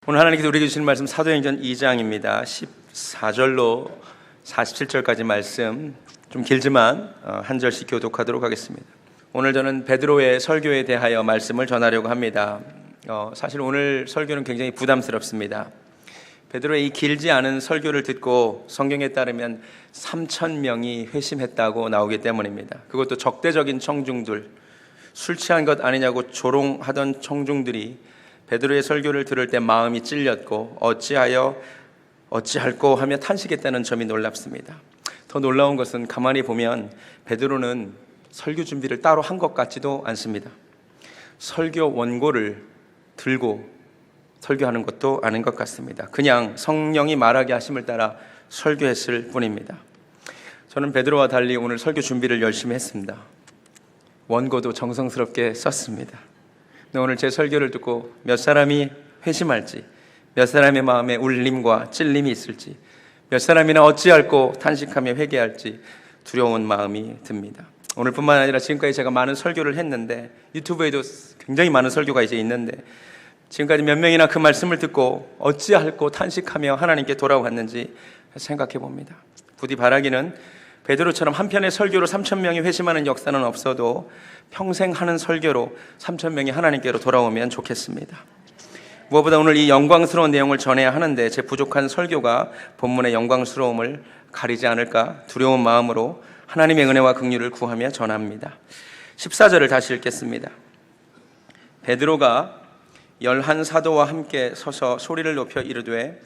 오늘 하나님께서 우리에게 주신 말씀 사도행전 2장입니다. 14절로 47절까지 말씀 좀 길지만 한 절씩 교독하도록 하겠습니다. 오늘 저는 베드로의 설교에 대하여 말씀을 전하려고 합니다. 사실 오늘 설교는 굉장히 부담스럽습니다. 베드로의 이 길지 않은 설교를 듣고 성경에 따르면 3,000명이 회심했다고 나오기 때문입니다. 그것도 적대적인 청중들, 술 취한 것 아니냐고 조롱하던 청중들이 베드로의 설교를 들을 때 마음이 찔렸고 어찌할꼬 하며 탄식했다는 점이 놀랍습니다. 더 놀라운 것은 가만히 보면 베드로는 설교 준비를 따로 한 것 같지도 않습니다. 설교 원고를 들고 설교하는 것도 아닌 것 같습니다. 그냥 성령이 말하게 하심을 따라 설교했을 뿐입니다. 저는 베드로와 달리 오늘 설교 준비를 열심히 했습니다. 원고도 정성스럽게 썼습니다. 근데 오늘 제 설교를 듣고 몇 사람이 회심할지, 몇 사람의 마음에 울림과 찔림이 있을지, 몇 사람이나 어찌할꼬 탄식하며 회개할지 두려운 마음이 듭니다. 오늘뿐만 아니라 지금까지 제가 많은 설교를 했는데, 유튜브에도 굉장히 많은 설교가 이제 있는데, 지금까지 몇 명이나 그 말씀을 듣고 어찌할꼬 탄식하며 하나님께 돌아왔는지 생각해 봅니다. 부디 바라기는 베드로처럼 한 편의 설교로 3,000명이 회심하는 역사는 없어도 평생 하는 설교로 3,000명이 하나님께로 돌아오면 좋겠습니다. 무엇보다 오늘 이 영광스러운 내용을 전해야 하는데 제 부족한 설교가 본문의 영광스러움을 가리지 않을까 두려운 마음으로 하나님의 은혜와 긍휼을 구하며 전합니다. 14절을 다시 읽겠습니다. 베드로가 11 사도와 함께 서서 소리를 높여 이르되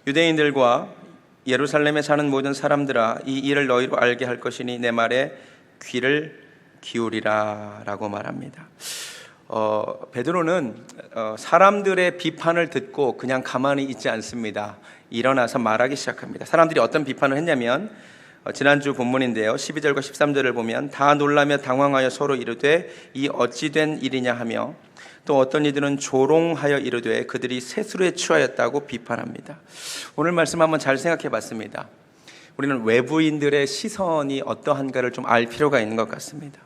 유대인들과 예루살렘에 사는 모든 사람들아, 이 일을 너희로 알게 할 것이니 내 말에 귀를 기울이라 라고 말합니다. 베드로는 사람들의 비판을 듣고 그냥 가만히 있지 않습니다. 일어나서 말하기 시작합니다. 사람들이 어떤 비판을 했냐면 지난주 본문인데요, 12절과 13절을 보면 다 놀라며 당황하여 서로 이르되 이 어찌 된 일이냐 하며, 또 어떤 이들은 조롱하여 이르되 그들이 세수에 취하였다고 비판합니다. 오늘 말씀 한번 잘 생각해 봤습니다. 우리는 외부인들의 시선이 어떠한가를 좀 알 필요가 있는 것 같습니다.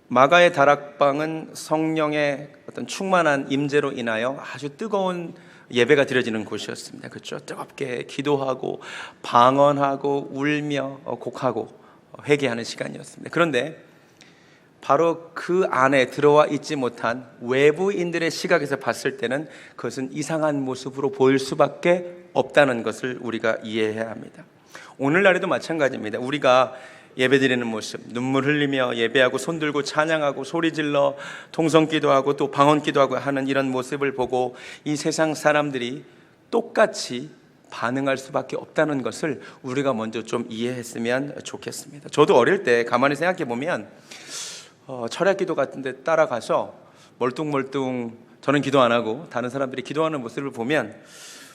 마가의 다락방은 성령의 어떤 충만한 임재로 인하여 아주 뜨거운 예배가 드려지는 곳이었습니다. 그렇죠? 뜨겁게 기도하고 방언하고 울며 곡하고 회개하는 시간이었습니다. 그런데 바로 그 안에 들어와 있지 못한 외부인들의 시각에서 봤을 때는 그것은 이상한 모습으로 보일 수밖에 없다는 것을 우리가 이해해야 합니다. 오늘날에도 마찬가지입니다. 우리가 예배드리는 모습, 눈물 흘리며 예배하고 손들고 찬양하고 소리질러 통성기도하고 또 방언기도하고 하는 이런 모습을 보고 이 세상 사람들이 똑같이 반응할 수밖에 없다는 것을 우리가 먼저 좀 이해했으면 좋겠습니다. 저도 어릴 때 가만히 생각해 보면 철야기도 같은 데 따라가서 멀뚱멀뚱 저는 기도 안 하고 다른 사람들이 기도하는 모습을 보면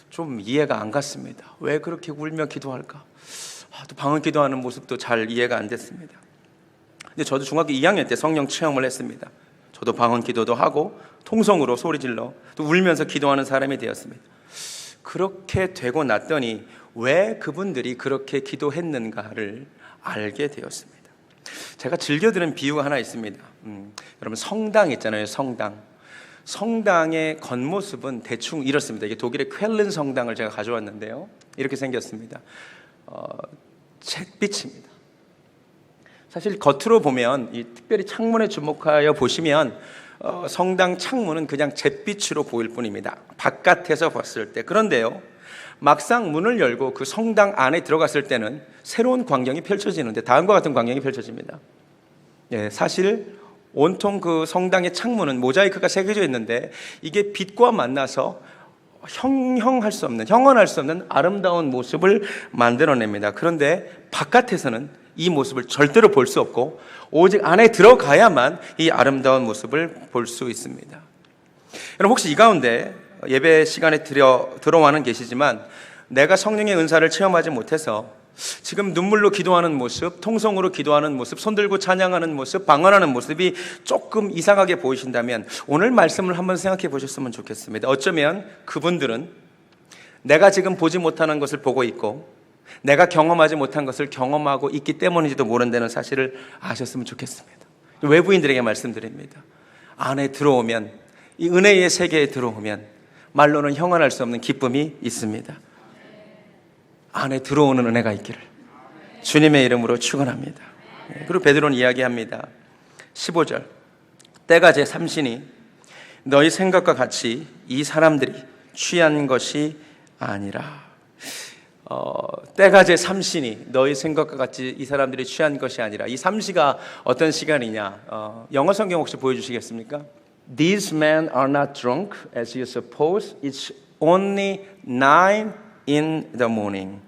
좀 이해가 안 갔습니다. 왜 그렇게 울며 기도할까? 또 방언 기도하는 모습도 잘 이해가 안 됐습니다. 근데 저도 중학교 2학년 때 성령 체험을 했습니다. 저도 방언 기도도 하고 통성으로 소리질러 또 울면서 기도하는 사람이 되었습니다. 그렇게 되고 났더니 왜 그분들이 그렇게 기도했는가를 알게 되었습니다. 제가 즐겨 드는 비유가 하나 있습니다. 여러분 성당 있잖아요. 성당의 겉모습은 대충 이렇습니다. 이게 독일의 쾰른 성당을 제가 가져왔는데요, 이렇게 생겼습니다. 잿빛입니다. 사실 겉으로 보면, 이 특별히 창문에 주목하여 보시면 성당 창문은 그냥 잿빛으로 보일 뿐입니다. 바깥에서 봤을 때. 그런데요, 막상 문을 열고 그 성당 안에 들어갔을 때는 새로운 광경이 펼쳐지는데 다음과 같은 광경이 펼쳐집니다. 사실 온통 그 성당의 창문은 모자이크가 새겨져 있는데 이게 빛과 만나서 형언할 수 없는 아름다운 모습을 만들어냅니다. 그런데 바깥에서는 이 모습을 절대로 볼 수 없고 오직 안에 들어가야만 이 아름다운 모습을 볼 수 있습니다. 여러분, 혹시 이 가운데 예배 시간에 들어와는 계시지만 내가 성령의 은사를 체험하지 못해서 지금 눈물로 기도하는 모습, 통성으로 기도하는 모습, 손들고 찬양하는 모습, 방언하는 모습이 조금 이상하게 보이신다면 오늘 말씀을 한번 생각해 보셨으면 좋겠습니다. 어쩌면 그분들은 내가 지금 보지 못하는 것을 보고 있고 내가 경험하지 못한 것을 경험하고 있기 때문인지도 모른다는 사실을 아셨으면 좋겠습니다. 외부인들에게 말씀드립니다. 안에 들어오면, 이 은혜의 세계에 들어오면 말로는 형언할 수 없는 기쁨이 있습니다. 안에 들어오는 은혜가 있기를 주님의 이름으로 축원합니다. 그리고 베드로는 이야기합니다. 15절, 때가 제 삼시니 너희 생각과 같이 이 사람들이 취한 것이 아니라. 때가 제 삼시니 너희 생각과 같이 이 사람들이 취한 것이 아니라. 이 삼시가 어떤 시간이냐? 영어 성경 혹시 보여주시겠습니까? These men are not drunk as you suppose. It's only 9 in the morning.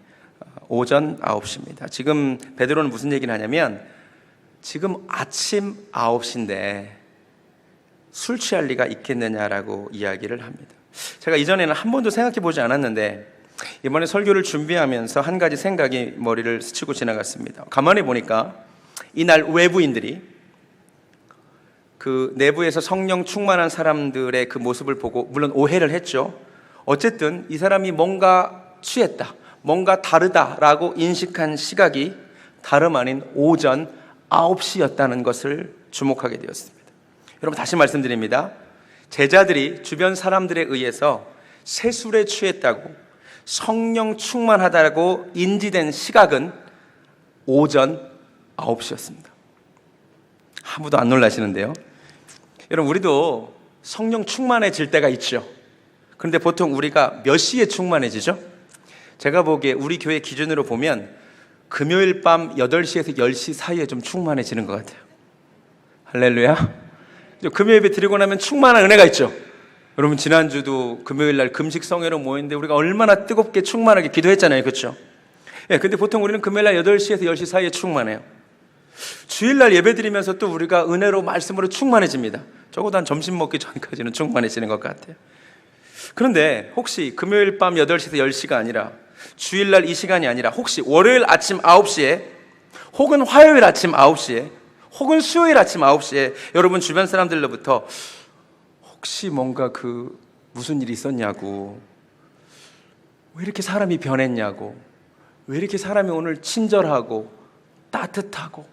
오전 9시입니다. 지금 베드로는 무슨 얘기를 하냐면 지금 아침 9시인데 술 취할 리가 있겠느냐라고 이야기를 합니다. 제가 이전에는 한 번도 생각해 보지 않았는데 이번에 설교를 준비하면서 한 가지 생각이 머리를 스치고 지나갔습니다. 가만히 보니까 이날 외부인들이 그 내부에서 성령 충만한 사람들의 그 모습을 보고 물론 오해를 했죠. 어쨌든 이 사람이 뭔가 취했다, 뭔가 다르다라고 인식한 시각이 다름 아닌 오전 9시였다는 것을 주목하게 되었습니다. 여러분 다시 말씀드립니다. 제자들이 주변 사람들에 의해서 세술에 취했다고 성령 충만하다고 인지된 시각은 오전 9시였습니다. 아무도 안 놀라시는데요. 여러분 우리도 성령 충만해질 때가 있죠. 그런데 보통 우리가 몇 시에 충만해지죠? 제가 보기에 우리 교회 기준으로 보면 금요일 밤 8시에서 10시 사이에 좀 충만해지는 것 같아요. 할렐루야. 금요 예배 드리고 나면 충만한 은혜가 있죠. 여러분 지난주도 금요일 날 금식 성회로 모였는데 우리가 얼마나 뜨겁게 충만하게 기도했잖아요. 그렇죠? 예, 근데 보통 우리는 금요일 날 8시에서 10시 사이에 충만해요. 주일 날 예배 드리면서 또 우리가 은혜로 말씀으로 충만해집니다. 적어도 한 점심 먹기 전까지는 충만해지는 것 같아요. 그런데 혹시 금요일 밤 8시에서 10시가 아니라 주일날 이 시간이 아니라 혹시 월요일 아침 9시에 혹은 화요일 아침 9시에 혹은 수요일 아침 9시에 여러분 주변 사람들로부터 혹시 뭔가 무슨 일이 있었냐고, 왜 이렇게 사람이 변했냐고, 왜 이렇게 사람이 오늘 친절하고 따뜻하고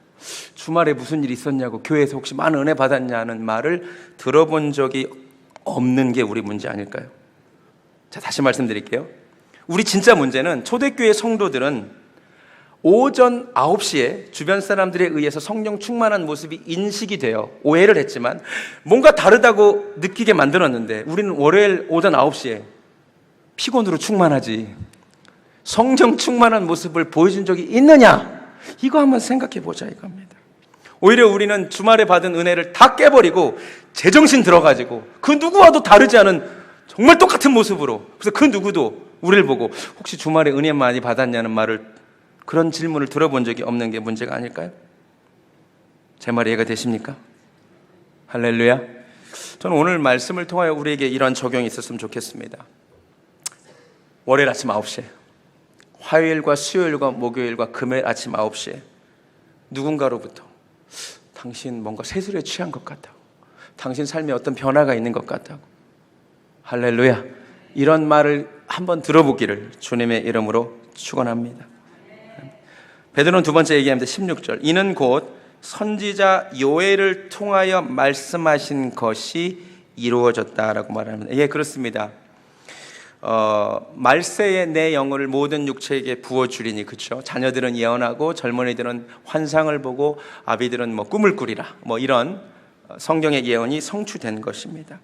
주말에 무슨 일이 있었냐고, 교회에서 혹시 많은 은혜 받았냐는 말을 들어본 적이 없는 게 우리 문제 아닐까요? 자, 다시 말씀드릴게요. 우리 진짜 문제는 초대교회 성도들은 오전 9시에 주변 사람들에 의해서 성령 충만한 모습이 인식이 되어 오해를 했지만 뭔가 다르다고 느끼게 만들었는데 우리는 월요일 오전 9시에 피곤으로 충만하지 성령 충만한 모습을 보여준 적이 있느냐? 이거 한번 생각해 보자 이겁니다. 오히려 우리는 주말에 받은 은혜를 다 깨버리고 제정신 들어가지고 그 누구와도 다르지 않은 정말 똑같은 모습으로, 그래서 그 누구도 우리를 보고 혹시 주말에 은혜 많이 받았냐는 말을, 그런 질문을 들어본 적이 없는 게 문제가 아닐까요? 제 말이 이해가 되십니까? 할렐루야. 저는 오늘 말씀을 통하여 우리에게 이런 적용이 있었으면 좋겠습니다. 월요일 아침 9시에, 화요일과 수요일과 목요일과 금요일 아침 9시에 누군가로부터 당신 뭔가 세술에 취한 것 같다고, 당신 삶에 어떤 변화가 있는 것 같다고, 할렐루야, 이런 말을 한번 들어보기를 주님의 이름으로 축원합니다. 베드로는 두 번째 얘기합니다. 16절, 이는 곧 선지자 요엘을 통하여 말씀하신 것이 이루어졌다라고 말합니다. 예, 그렇습니다. 말세에 내 영을 모든 육체에게 부어주리니, 그렇죠? 자녀들은 예언하고 젊은이들은 환상을 보고 아비들은 꿈을 꾸리라, 이런 성경의 예언이 성취된 것입니다.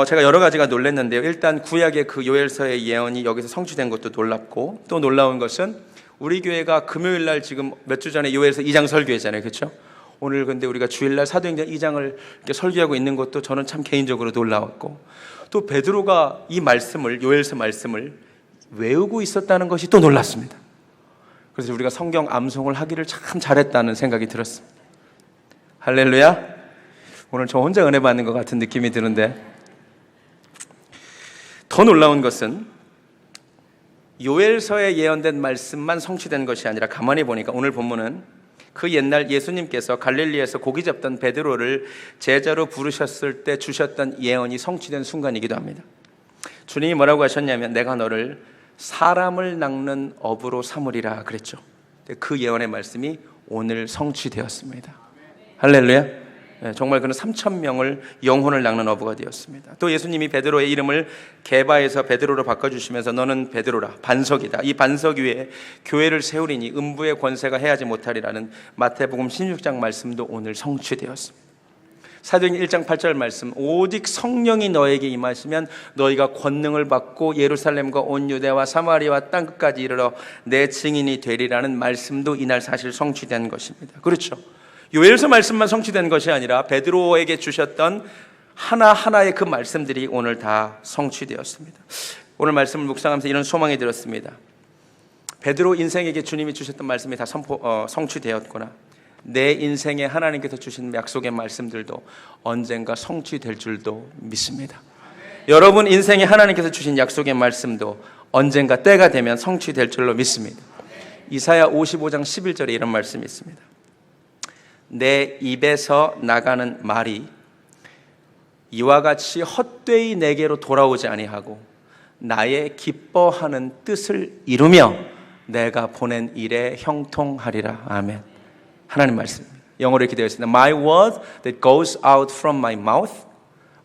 제가 여러 가지가 놀랐는데요. 일단 구약의 그 요엘서의 예언이 여기서 성취된 것도 놀랍고, 또 놀라운 것은 우리 교회가 금요일 날 지금 몇 주 전에 요엘서 2장 설교했잖아요. 그렇죠? 오늘 근데 우리가 주일 날 사도행전 2장을 이렇게 설교하고 있는 것도 저는 참 개인적으로 놀라웠고, 또 베드로가 이 말씀을, 요엘서 말씀을 외우고 있었다는 것이 또 놀랐습니다. 그래서 우리가 성경 암송을 하기를 참 잘했다는 생각이 들었습니다. 할렐루야. 오늘 저 혼자 은혜 받는 것 같은 느낌이 드는데, 더 놀라운 것은 요엘서에 예언된 말씀만 성취된 것이 아니라 가만히 보니까 오늘 본문은 그 옛날 예수님께서 갈릴리에서 고기 잡던 베드로를 제자로 부르셨을 때 주셨던 예언이 성취된 순간이기도 합니다. 주님이 뭐라고 하셨냐면 내가 너를 사람을 낚는 어부로 삼으리라 그랬죠. 그 예언의 말씀이 오늘 성취되었습니다. 할렐루야. 정말 그는 3,000명을 영혼을 낚는 어부가 되었습니다. 또 예수님이 베드로의 이름을 게바에서 베드로로 바꿔주시면서 너는 베드로라, 반석이다. 이 반석 위에 교회를 세우리니 음부의 권세가 해하지 못하리라는 마태복음 16장 말씀도 오늘 성취되었습니다. 사도행전 1장 8절 말씀, 오직 성령이 너에게 임하시면 너희가 권능을 받고 예루살렘과 온 유대와 사마리아와 땅끝까지 이르러 내 증인이 되리라는 말씀도 이날 사실 성취된 것입니다. 그렇죠. 요엘서 말씀만 성취된 것이 아니라 베드로에게 주셨던 하나하나의 그 말씀들이 오늘 다 성취되었습니다. 오늘 말씀을 묵상하면서 이런 소망이 들었습니다. 베드로 인생에게 주님이 주셨던 말씀이 다 성취되었구나. 내 인생에 하나님께서 주신 약속의 말씀들도 언젠가 성취될 줄도 믿습니다. 여러분 인생에 하나님께서 주신 약속의 말씀도 언젠가 때가 되면 성취될 줄로 믿습니다. 이사야 55장 11절에 이런 말씀이 있습니다. 내 입에서 나가는 말이 이와 같이 헛되이 내게로 돌아오지 아니하고 나의 기뻐하는 뜻을 이루며 내가 보낸 일에 형통하리라. 아멘. 하나님 말씀입니다. 영어로 이렇게 되어 있습니다. My word that goes out from my mouth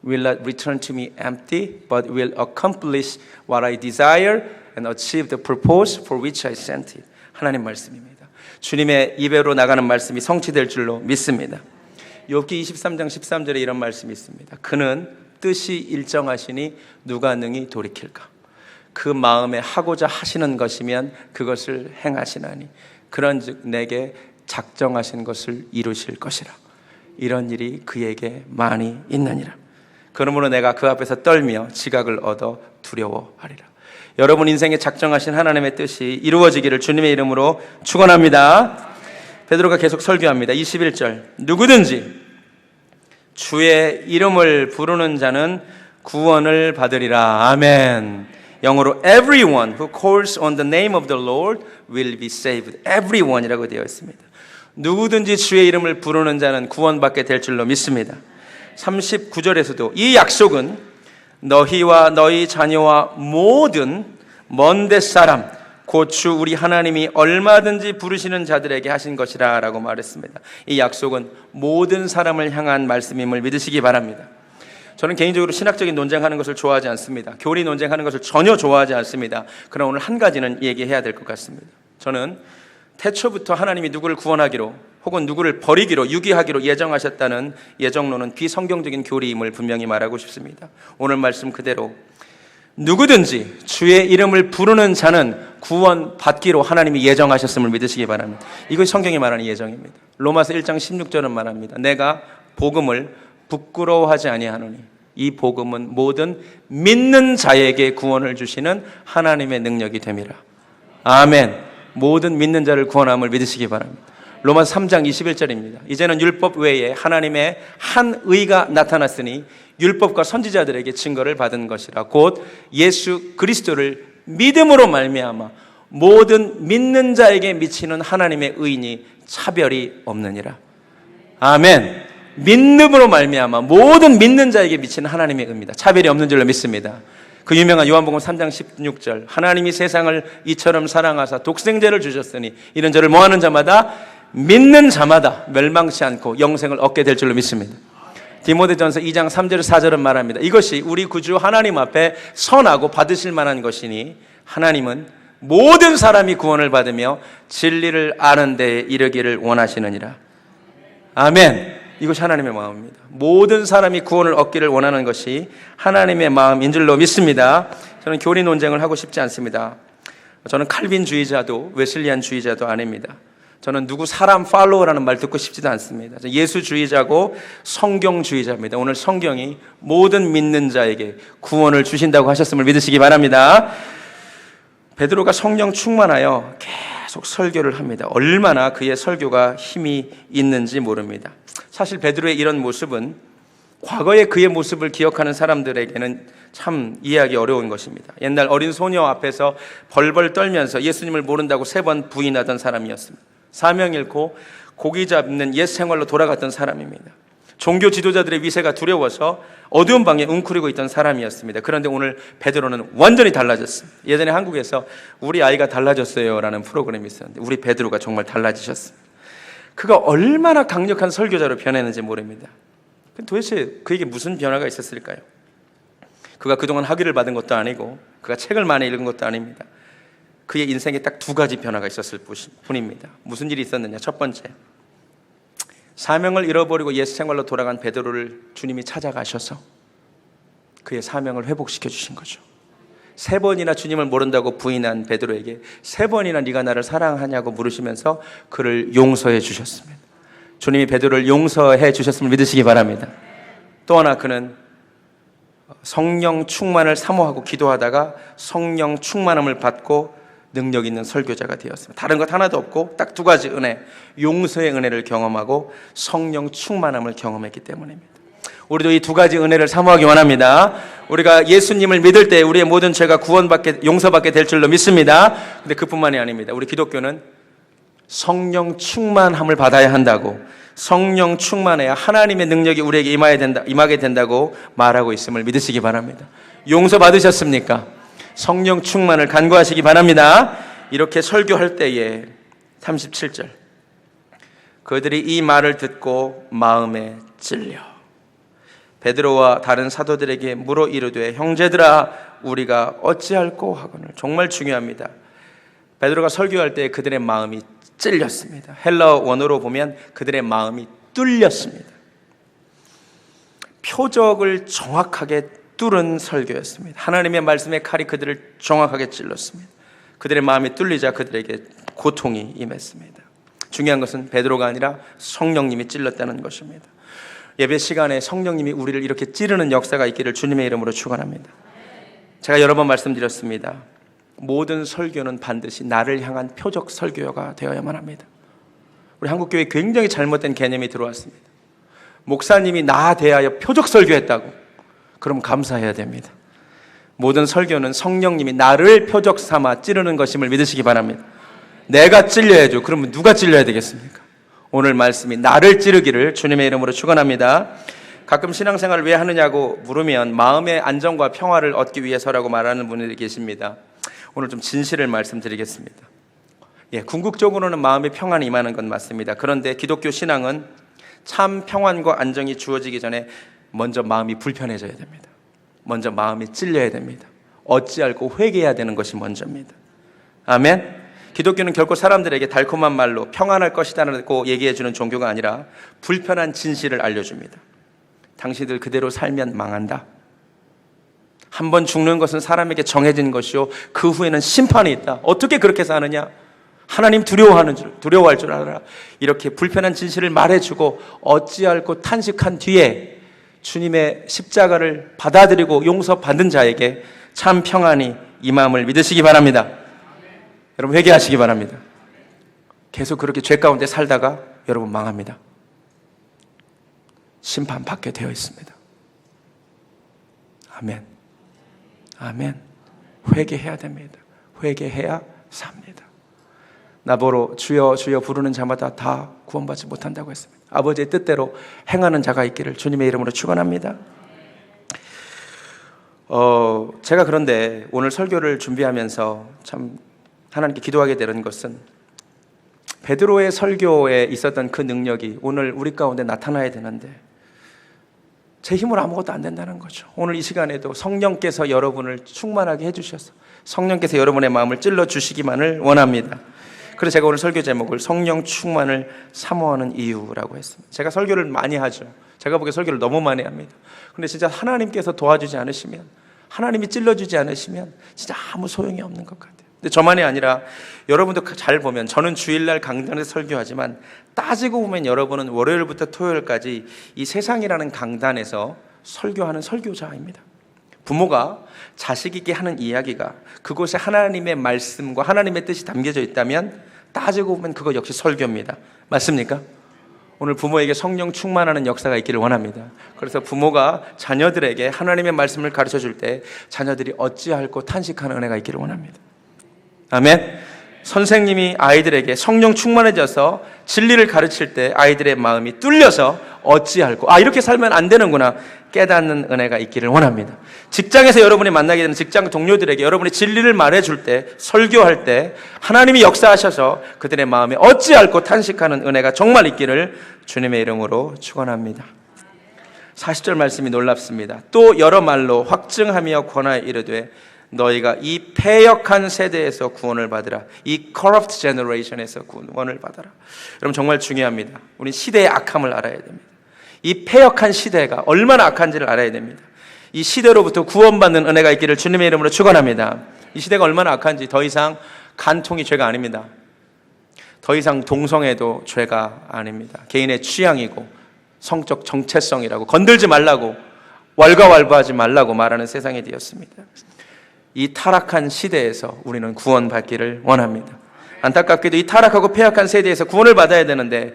will not return to me empty, but will accomplish what I desire and achieve the purpose for which I sent it. 하나님 말씀입니다. 주님의 입으로 나가는 말씀이 성취될 줄로 믿습니다. 욥기 23장 13절에 이런 말씀이 있습니다. 그는 뜻이 일정하시니 누가 능히 돌이킬까? 그 마음에 하고자 하시는 것이면 그것을 행하시나니 그런즉 내게 작정하신 것을 이루실 것이라. 이런 일이 그에게 많이 있느니라. 그러므로 내가 그 앞에서 떨며 지각을 얻어 두려워하리라. 여러분 인생에 작정하신 하나님의 뜻이 이루어지기를 주님의 이름으로 축원합니다. 베드로가 계속 설교합니다. 21절, 누구든지 주의 이름을 부르는 자는 구원을 받으리라. 아멘. 영어로 everyone who calls on the name of the Lord will be saved. everyone이라고 되어 있습니다. 누구든지 주의 이름을 부르는 자는 구원받게 될 줄로 믿습니다. 39절에서도 이 약속은 너희와 너희 자녀와 모든 먼 데 사람 곧 주 우리 하나님이 얼마든지 부르시는 자들에게 하신 것이라 라고 말했습니다. 이 약속은 모든 사람을 향한 말씀임을 믿으시기 바랍니다. 저는 개인적으로 신학적인 논쟁하는 것을 좋아하지 않습니다. 교리 논쟁하는 것을 전혀 좋아하지 않습니다. 그러나 오늘 한 가지는 얘기해야 될 것 같습니다. 저는 태초부터 하나님이 누구를 구원하기로 혹은 누구를 버리기로 유기하기로 예정하셨다는 예정론은 비성경적인 교리임을 분명히 말하고 싶습니다. 오늘 말씀 그대로 누구든지 주의 이름을 부르는 자는 구원받기로 하나님이 예정하셨음을 믿으시기 바랍니다. 이것이 성경이 말하는 예정입니다. 로마서 1장 16절은 말합니다. 내가 복음을 부끄러워하지 아니하노니 이 복음은 모든 믿는 자에게 구원을 주시는 하나님의 능력이 됨이라. 아멘. 모든 믿는 자를 구원함을 믿으시기 바랍니다. 로마서 3장 21절입니다. 이제는 율법 외에 하나님의 한 의가 나타났으니 율법과 선지자들에게 증거를 받은 것이라. 곧 예수 그리스도를 믿음으로 말미암아 모든 믿는 자에게 미치는 하나님의 의인이 차별이 없느니라. 아멘. 믿음으로 말미암아 모든 믿는 자에게 미치는 하나님의 의입니다. 차별이 없는 줄로 믿습니다. 그 유명한 요한복음 3장 16절 하나님이 세상을 이처럼 사랑하사 독생자를 주셨으니 이런 저를 뭐하는 자마다 믿는 자마다 멸망치 않고 영생을 얻게 될 줄로 믿습니다. 디모데전서 2장 3절 4절은 말합니다. 이것이 우리 구주 하나님 앞에 선하고 받으실 만한 것이니 하나님은 모든 사람이 구원을 받으며 진리를 아는 데에 이르기를 원하시느니라. 아멘. 이것이 하나님의 마음입니다. 모든 사람이 구원을 얻기를 원하는 것이 하나님의 마음인 줄로 믿습니다. 저는 교리 논쟁을 하고 싶지 않습니다. 저는 칼빈주의자도 웨슬리안주의자도 아닙니다. 저는 누구 사람 팔로워라는 말 듣고 싶지도 않습니다. 예수주의자고 성경주의자입니다. 오늘 성경이 모든 믿는 자에게 구원을 주신다고 하셨음을 믿으시기 바랍니다. 베드로가 성령 충만하여 계속 설교를 합니다. 얼마나 그의 설교가 힘이 있는지 모릅니다. 사실 베드로의 이런 모습은 과거의 그의 모습을 기억하는 사람들에게는 참 이해하기 어려운 것입니다. 옛날 어린 소녀 앞에서 벌벌 떨면서 예수님을 모른다고 3번 부인하던 사람이었습니다. 사명 잃고 고기 잡는 옛 생활로 돌아갔던 사람입니다. 종교 지도자들의 위세가 두려워서 어두운 방에 웅크리고 있던 사람이었습니다. 그런데 오늘 베드로는 완전히 달라졌습니다. 예전에 한국에서 우리 아이가 달라졌어요 라는 프로그램이 있었는데 우리 베드로가 정말 달라지셨습니다. 그가 얼마나 강력한 설교자로 변했는지 모릅니다. 도대체 그에게 무슨 변화가 있었을까요? 그가 그동안 학위를 받은 것도 아니고 그가 책을 많이 읽은 것도 아닙니다. 그의 인생에 딱 두 가지 변화가 있었을 뿐입니다. 무슨 일이 있었느냐? 첫 번째, 사명을 잃어버리고 옛 생활로 돌아간 베드로를 주님이 찾아가셔서 그의 사명을 회복시켜 주신 거죠. 3번이나 주님을 모른다고 부인한 베드로에게 3번이나 네가 나를 사랑하냐고 물으시면서 그를 용서해 주셨습니다. 주님이 베드로를 용서해 주셨음을 믿으시기 바랍니다. 또 하나, 그는 성령 충만을 사모하고 기도하다가 성령 충만함을 받고 능력 있는 설교자가 되었습니다. 다른 것 하나도 없고 딱 2가지 은혜, 용서의 은혜를 경험하고 성령 충만함을 경험했기 때문입니다. 우리도 이 2가지 은혜를 사모하기 원합니다. 우리가 예수님을 믿을 때 우리의 모든 죄가 용서받게 될 줄로 믿습니다. 근데 그뿐만이 아닙니다. 우리 기독교는 성령 충만함을 받아야 한다고, 성령 충만해야 하나님의 능력이 우리에게 임하게 된다고 말하고 있음을 믿으시기 바랍니다. 용서 받으셨습니까? 성령 충만을 간구하시기 바랍니다. 이렇게 설교할 때에 37절, 그들이 이 말을 듣고 마음에 찔려 베드로와 다른 사도들에게 물어 이르되 형제들아 우리가 어찌할꼬 하거늘. 정말 중요합니다. 베드로가 설교할 때 그들의 마음이 찔렸습니다. 헬라어 원어로 보면 그들의 마음이 뚫렸습니다. 표적을 정확하게 뚫은 설교였습니다. 하나님의 말씀의 칼이 그들을 정확하게 찔렀습니다. 그들의 마음이 뚫리자 그들에게 고통이 임했습니다. 중요한 것은 베드로가 아니라 성령님이 찔렀다는 것입니다. 예배 시간에 성령님이 우리를 이렇게 찌르는 역사가 있기를 주님의 이름으로 축원합니다. 제가 여러 번 말씀드렸습니다. 모든 설교는 반드시 나를 향한 표적 설교가 되어야만 합니다. 우리 한국교회에 굉장히 잘못된 개념이 들어왔습니다. 목사님이 나 대하여 표적 설교했다고. 그럼 감사해야 됩니다. 모든 설교는 성령님이 나를 표적 삼아 찌르는 것임을 믿으시기 바랍니다. 내가 찔려야죠. 그러면 누가 찔려야 되겠습니까? 오늘 말씀이 나를 찌르기를 주님의 이름으로 축원합니다. 가끔 신앙생활을 왜 하느냐고 물으면 마음의 안정과 평화를 얻기 위해서라고 말하는 분들이 계십니다. 오늘 좀 진실을 말씀드리겠습니다. 궁극적으로는 마음의 평안이 임하는 건 맞습니다. 그런데 기독교 신앙은 참 평안과 안정이 주어지기 전에 먼저 마음이 불편해져야 됩니다. 먼저 마음이 찔려야 됩니다. 어찌할꼬 회개해야 되는 것이 먼저입니다. 아멘. 기독교는 결코 사람들에게 달콤한 말로 평안할 것이라고 얘기해주는 종교가 아니라 불편한 진실을 알려줍니다. 당신들 그대로 살면 망한다. 한 번 죽는 것은 사람에게 정해진 것이요 그 후에는 심판이 있다. 어떻게 그렇게 사느냐? 하나님 두려워할 줄 알아라. 이렇게 불편한 진실을 말해주고 어찌할꼬 탄식한 뒤에 주님의 십자가를 받아들이고 용서받은 자에게 참 평안이 임함을 믿으시기 바랍니다. 여러분 회개하시기 바랍니다. 계속 그렇게 죄 가운데 살다가 여러분 망합니다. 심판받게 되어 있습니다. 아멘. 아멘. 회개해야 됩니다. 회개해야 삽니다. 나보러 주여 주여 부르는 자마다 다 구원받지 못한다고 했습니다. 아버지의 뜻대로 행하는 자가 있기를 주님의 이름으로 축원합니다. 제가 그런데 오늘 설교를 준비하면서 참 하나님께 기도하게 되는 것은 베드로의 설교에 있었던 그 능력이 오늘 우리 가운데 나타나야 되는데 제 힘으로 아무것도 안 된다는 거죠. 오늘 이 시간에도 성령께서 여러분을 충만하게 해주셔서 성령께서 여러분의 마음을 찔러주시기만을 원합니다. 그래서 제가 오늘 설교 제목을 성령 충만을 사모하는 이유라고 했습니다. 제가 설교를 많이 하죠. 제가 보기에 설교를 너무 많이 합니다. 근데 진짜 하나님께서 도와주지 않으시면, 하나님이 찔러주지 않으시면 진짜 아무 소용이 없는 것 같아요. 근데 저만이 아니라 여러분도 잘 보면 저는 주일날 강단에서 설교하지만 따지고 보면 여러분은 월요일부터 토요일까지 이 세상이라는 강단에서 설교하는 설교자입니다. 부모가 자식에게 하는 이야기가 그곳에 하나님의 말씀과 하나님의 뜻이 담겨져 있다면 따지고 보면 그거 역시 설교입니다. 맞습니까? 오늘 부모에게 성령 충만하는 역사가 있기를 원합니다. 그래서 부모가 자녀들에게 하나님의 말씀을 가르쳐 줄 때 자녀들이 어찌할꼬 탄식하는 은혜가 있기를 원합니다. 아멘. 선생님이 아이들에게 성령 충만해져서 진리를 가르칠 때 아이들의 마음이 뚫려서 어찌할꼬 이렇게 살면 안 되는구나 깨닫는 은혜가 있기를 원합니다. 직장에서 여러분이 만나게 되는 직장 동료들에게 여러분이 진리를 말해줄 때 설교할 때 하나님이 역사하셔서 그들의 마음에 어찌할꼬 탄식하는 은혜가 정말 있기를 주님의 이름으로 축원합니다. 40절 말씀이 놀랍습니다. 또 여러 말로 확증하며 권하여 이르되 너희가 이 패역한 세대에서 구원을 받으라. 이 corrupt generation에서 구원을 받아라. 여러분 정말 중요합니다. 우리 시대의 악함을 알아야 됩니다. 이 패역한 시대가 얼마나 악한지를 알아야 됩니다. 이 시대로부터 구원받는 은혜가 있기를 주님의 이름으로 축원합니다. 이 시대가 얼마나 악한지 더 이상 간통이 죄가 아닙니다. 더 이상 동성애도 죄가 아닙니다. 개인의 취향이고 성적 정체성이라고 건들지 말라고 왈가왈부하지 말라고 말하는 세상이 되었습니다. 이 타락한 시대에서 우리는 구원받기를 원합니다. 안타깝게도 이 타락하고 폐악한 세대에서 구원을 받아야 되는데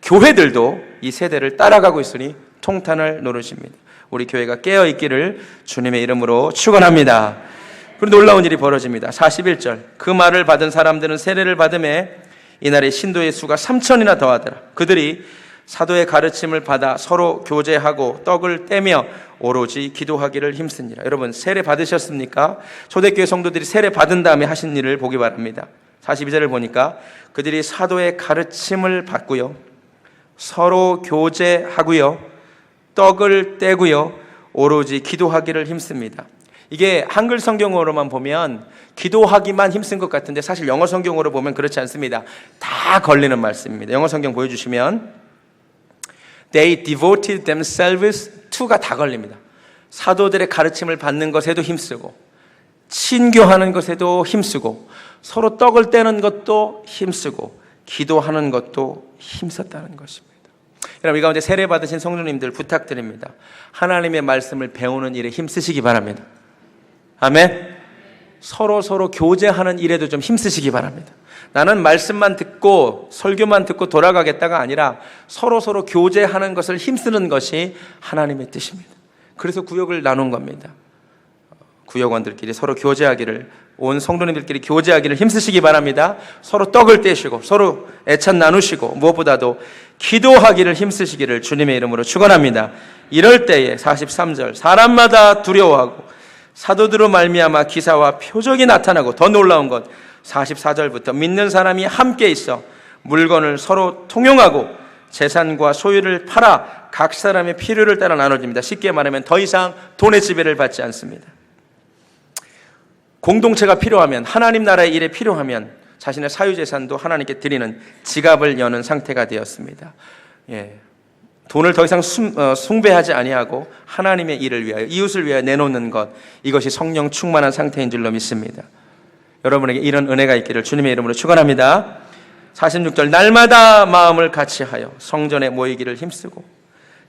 교회들도 이 세대를 따라가고 있으니 통탄을 노릇입니다. 우리 교회가 깨어있기를 주님의 이름으로 축원합니다. 그리고 놀라운 일이 벌어집니다. 41절 그 말을 받은 사람들은 세례를 받음에 이날에 신도의 수가 3,000이나 더하더라. 그들이 사도의 가르침을 받아 서로 교제하고 떡을 떼며 오로지 기도하기를 힘쓰니라. 여러분 세례 받으셨습니까? 초대교회 성도들이 세례 받은 다음에 하신 일을 보기 바랍니다. 42절을 보니까 그들이 사도의 가르침을 받고요, 서로 교제하고요, 떡을 떼고요, 오로지 기도하기를 힘씁니다. 이게 한글 성경으로만 보면 기도하기만 힘쓴 것 같은데 사실 영어 성경으로 보면 그렇지 않습니다. 다 걸리는 말씀입니다. 영어 성경 보여주시면 They devoted themselves to가 다 걸립니다. 사도들의 가르침을 받는 것에도 힘쓰고 친교하는 것에도 힘쓰고 서로 떡을 떼는 것도 힘쓰고 기도하는 것도 힘썼다는 것입니다. 여러분 이 가운데 세례 받으신 성도님들 부탁드립니다. 하나님의 말씀을 배우는 일에 힘쓰시기 바랍니다. 아멘. 서로 교제하는 일에도 좀 힘쓰시기 바랍니다. 나는 말씀만 듣고 설교만 듣고 돌아가겠다가 아니라 서로 교제하는 것을 힘쓰는 것이 하나님의 뜻입니다. 그래서 구역을 나눈 겁니다. 구역원들끼리 서로 교제하기를, 온 성도님들끼리 교제하기를 힘쓰시기 바랍니다. 서로 떡을 떼시고 서로 애찬 나누시고 무엇보다도 기도하기를 힘쓰시기를 주님의 이름으로 축원합니다. 이럴 때에 43절 사람마다 두려워하고 사도들로 말미암아 기사와 표적이 나타나고 더 놀라운 것 44절부터 믿는 사람이 함께 있어 물건을 서로 통용하고 재산과 소유를 팔아 각 사람의 필요를 따라 나눠줍니다. 쉽게 말하면 더 이상 돈의 지배를 받지 않습니다. 공동체가 필요하면, 하나님 나라의 일에 필요하면 자신의 사유재산도 하나님께 드리는 지갑을 여는 상태가 되었습니다. 돈을 더 이상 숭배하지 아니하고 하나님의 일을 위하여, 이웃을 위하여 내놓는 것, 이것이 성령 충만한 상태인 줄로 믿습니다. 여러분에게 이런 은혜가 있기를 주님의 이름으로 축원합니다. 46절 날마다 마음을 같이하여 성전에 모이기를 힘쓰고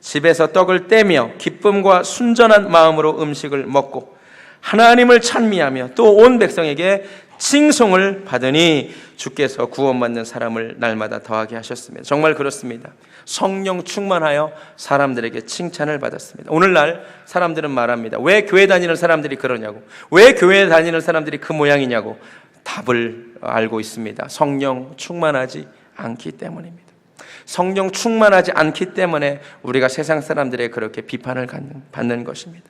집에서 떡을 떼며 기쁨과 순전한 마음으로 음식을 먹고 하나님을 찬미하며 또 온 백성에게 칭송을 받으니 주께서 구원받는 사람을 날마다 더하게 하셨습니다. 정말 그렇습니다. 성령 충만하여 사람들에게 칭찬을 받았습니다. 오늘날 사람들은 말합니다. 왜 교회 다니는 사람들이 그러냐고, 왜 교회 다니는 사람들이 그 모양이냐고 답을 알고 있습니다. 성령 충만하지 않기 때문입니다. 성령 충만하지 않기 때문에 우리가 세상 사람들의 그렇게 비판을 받는 것입니다.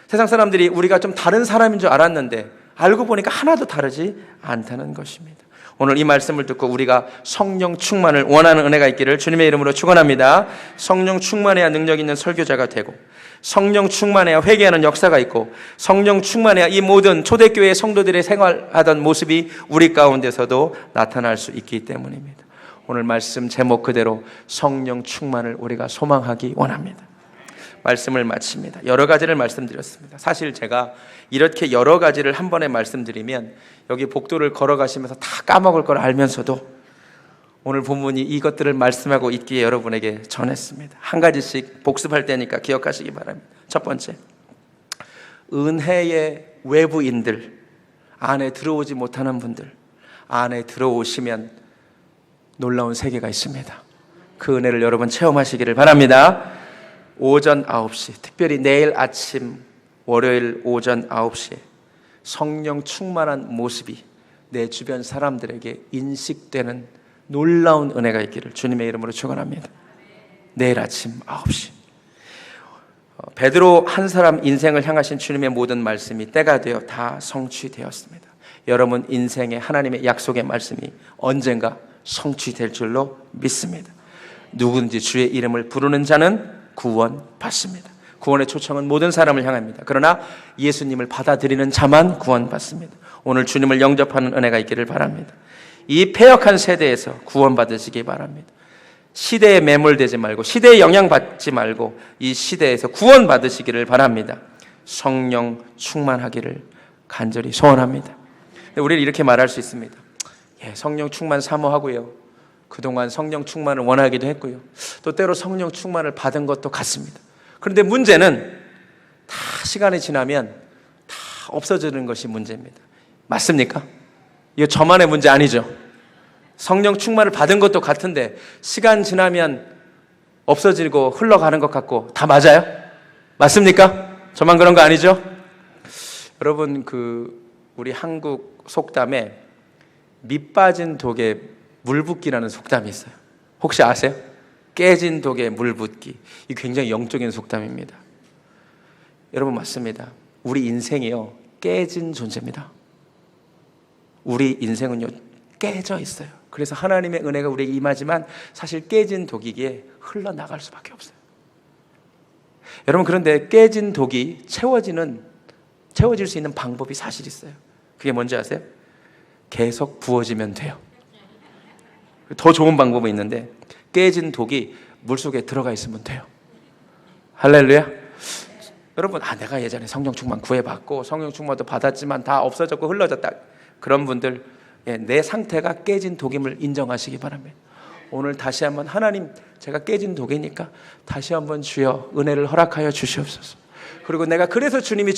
세상 사람들이 우리가 좀 다른 사람인 줄 알았는데 알고 보니까 하나도 다르지 않다는 것입니다. 오늘 이 말씀을 듣고 우리가 성령 충만을 원하는 은혜가 있기를 주님의 이름으로 축원합니다. 성령 충만해야 능력 있는 설교자가 되고, 성령 충만해야 회개하는 역사가 있고, 성령 충만해야 이 모든 초대교회 성도들의 생활하던 모습이 우리 가운데서도 나타날 수 있기 때문입니다. 오늘 말씀 제목 그대로 성령 충만을 우리가 소망하기 원합니다. 말씀을 마칩니다. 여러 가지를 말씀드렸습니다. 사실 제가 이렇게 여러 가지를 한 번에 말씀드리면 여기 복도를 걸어가시면서 다 까먹을 걸 알면서도 오늘 본문이 이것들을 말씀하고 있기에 여러분에게 전했습니다. 한 가지씩 복습할 때니까 기억하시기 바랍니다. 첫 번째, 은혜의 외부인들, 안에 들어오지 못하는 분들, 안에 들어오시면 놀라운 세계가 있습니다. 그 은혜를 여러분 체험하시기를 바랍니다. 오전 9시, 특별히 내일 아침 월요일 오전 9시에 성령 충만한 모습이 내 주변 사람들에게 인식되는 놀라운 은혜가 있기를 주님의 이름으로 축원합니다. 내일 아침 9시 베드로 한 사람 인생을 향하신 주님의 모든 말씀이 때가 되어 다 성취되었습니다. 여러분 인생의 하나님의 약속의 말씀이 언젠가 성취될 줄로 믿습니다. 누구든지 주의 이름을 부르는 자는 구원받습니다. 구원의 초청은 모든 사람을 향합니다. 그러나 예수님을 받아들이는 자만 구원받습니다. 오늘 주님을 영접하는 은혜가 있기를 바랍니다. 이 패역한 세대에서 구원받으시기 바랍니다. 시대에 매몰되지 말고 시대에 영향받지 말고 이 시대에서 구원받으시기를 바랍니다. 성령 충만하기를 간절히 소원합니다. 우리는 이렇게 말할 수 있습니다. 성령 충만 사모하고요, 그동안 성령 충만을 원하기도 했고요, 또 때로 성령 충만을 받은 것도 같습니다. 그런데 문제는 다 시간이 지나면 다 없어지는 것이 문제입니다. 맞습니까? 이거 저만의 문제 아니죠? 성령 충만을 받은 것도 같은데 시간 지나면 없어지고 흘러가는 것 같고 다 맞아요? 맞습니까? 저만 그런 거 아니죠? 여러분, 우리 한국 속담에 밑 빠진 독에 물 붓기라는 속담이 있어요. 혹시 아세요? 깨진 독에 물 붓기. 이 굉장히 영적인 속담입니다. 여러분, 맞습니다. 우리 인생이요, 깨진 존재입니다. 우리 인생은요, 깨져 있어요. 그래서 하나님의 은혜가 우리에게 임하지만 사실 깨진 독이기에 흘러나갈 수밖에 없어요. 여러분, 그런데 깨진 독이 채워질 수 있는 방법이 사실 있어요. 그게 뭔지 아세요? 계속 부어지면 돼요. 더 좋은 방법이 있는데 깨진 독이 물속에 들어가 있으면 돼요. 할렐루야. 여러분, 내가 예전에 성령 충만 구해받고 성령 충만도 받았지만 다 없어졌고 흘러졌다, 그런 분들, 내 상태가 깨진 독임을 인정하시기 바랍니다. 오늘 다시 한번 하나님, 제가 깨진 독이니까 다시 한번 주여 은혜를 허락하여 주시옵소서. 그리고 내가 그래서 주님이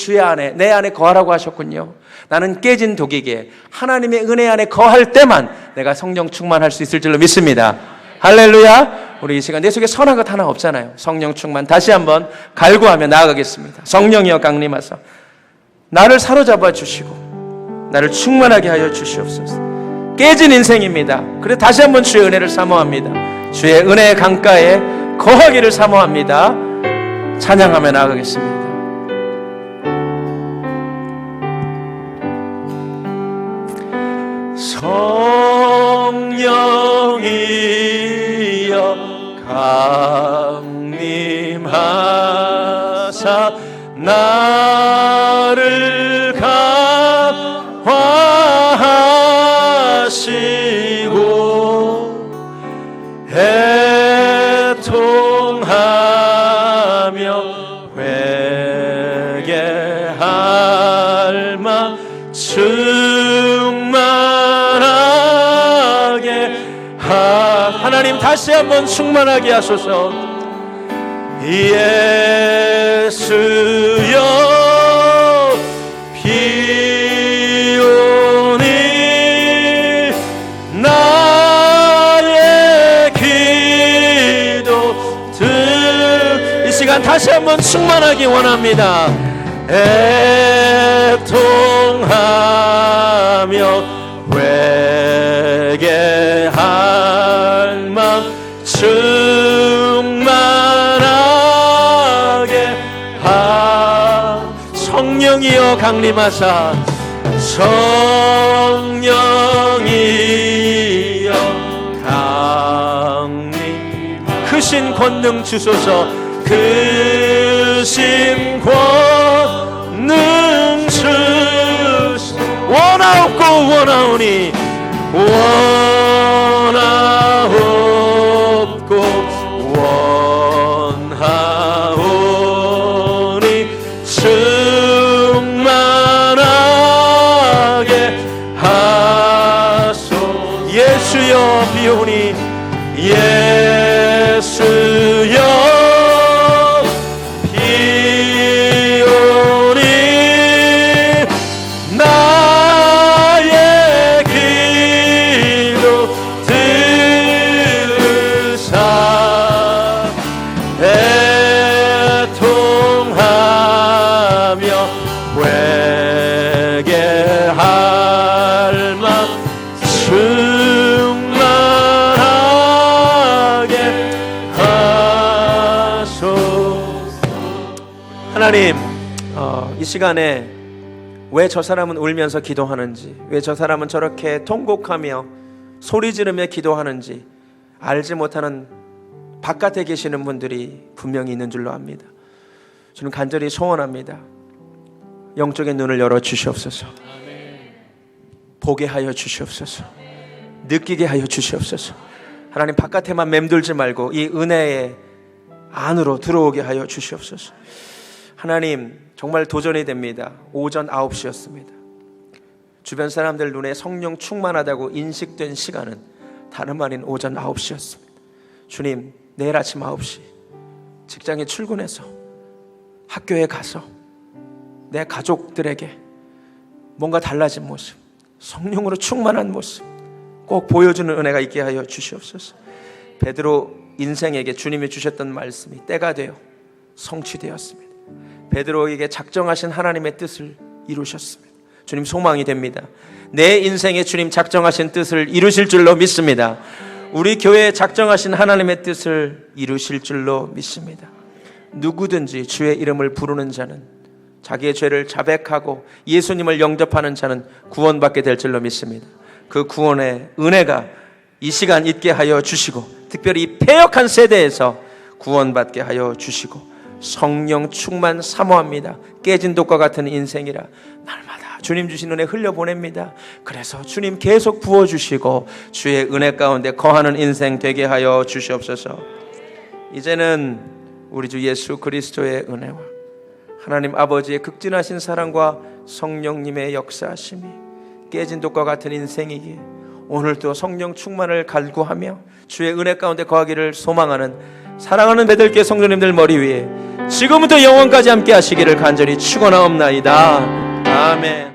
내 안에 거하라고 하셨군요. 나는 깨진 독이기에 하나님의 은혜 안에 거할 때만 내가 성령 충만할 수 있을 줄로 믿습니다. 할렐루야. 우리 이 시간 내 속에 선한 것 하나 없잖아요. 성령 충만 다시 한번 갈구하며 나아가겠습니다. 성령이여 강림하사 나를 사로잡아 주시고 나를 충만하게 하여 주시옵소서. 깨진 인생입니다. 그래 다시 한번 주의 은혜를 사모합니다. 주의 은혜의 강가에 거하기를 사모합니다. 찬양하며 나아가겠습니다. 성령이여 강림하사 나를 감화하시고 애통하며 회개할 마 하나님 다시 한번 충만하게 하소서. 예수여 비오니 나의 기도 이 시간 다시 한번 충만하기 원합니다. 애통하며 회개할 맘 충만하게 성령이여 강림하사 성령이여 강림 크신 권능 주소서. 크신 권능 주소서. 원하옵고 원하오니 원하옵고 원하오니 충만하게 하소. 예수여 비오니 예수여 하나님, 이 시간에 왜 저 사람은 울면서 기도하는지, 왜 저 사람은 저렇게 통곡하며 소리 지르며 기도하는지 알지 못하는 바깥에 계시는 분들이 분명히 있는 줄로 압니다. 주님 간절히 소원합니다. 영적인 눈을 열어 주시옵소서. 보게 하여 주시옵소서. 느끼게 하여 주시옵소서. 하나님, 바깥에만 맴돌지 말고 이 은혜의 안으로 들어오게 하여 주시옵소서. 하나님, 정말 도전이 됩니다. 오전 9시였습니다. 주변 사람들 눈에 성령 충만하다고 인식된 시간은 다름 아닌 오전 9시였습니다. 주님, 내일 아침 9시 직장에 출근해서 학교에 가서 내 가족들에게 뭔가 달라진 모습, 성령으로 충만한 모습 꼭 보여주는 은혜가 있게 하여 주시옵소서. 베드로 인생에게 주님이 주셨던 말씀이 때가 되어 성취되었습니다. 베드로에게 작정하신 하나님의 뜻을 이루셨습니다. 주님, 소망이 됩니다. 내 인생에 주님 작정하신 뜻을 이루실 줄로 믿습니다. 우리 교회에 작정하신 하나님의 뜻을 이루실 줄로 믿습니다. 누구든지 주의 이름을 부르는 자는, 자기의 죄를 자백하고 예수님을 영접하는 자는 구원받게 될 줄로 믿습니다. 그 구원의 은혜가 이 시간 있게 하여 주시고, 특별히 이 패역한 세대에서 구원받게 하여 주시고, 성령 충만 사모합니다. 깨진 독과 같은 인생이라 날마다 주님 주신 은혜 흘려보냅니다. 그래서 주님 계속 부어주시고 주의 은혜 가운데 거하는 인생 되게 하여 주시옵소서. 이제는 우리 주 예수 그리스도의 은혜와 하나님 아버지의 극진하신 사랑과 성령님의 역사하심이 깨진 독과 같은 인생이기에 오늘도 성령 충만을 갈구하며 주의 은혜 가운데 거하기를 소망하는 사랑하는 배들교 성도님들 머리 위에 지금부터 영원까지 함께 하시기를 간절히 축원하옵나이다. 아멘.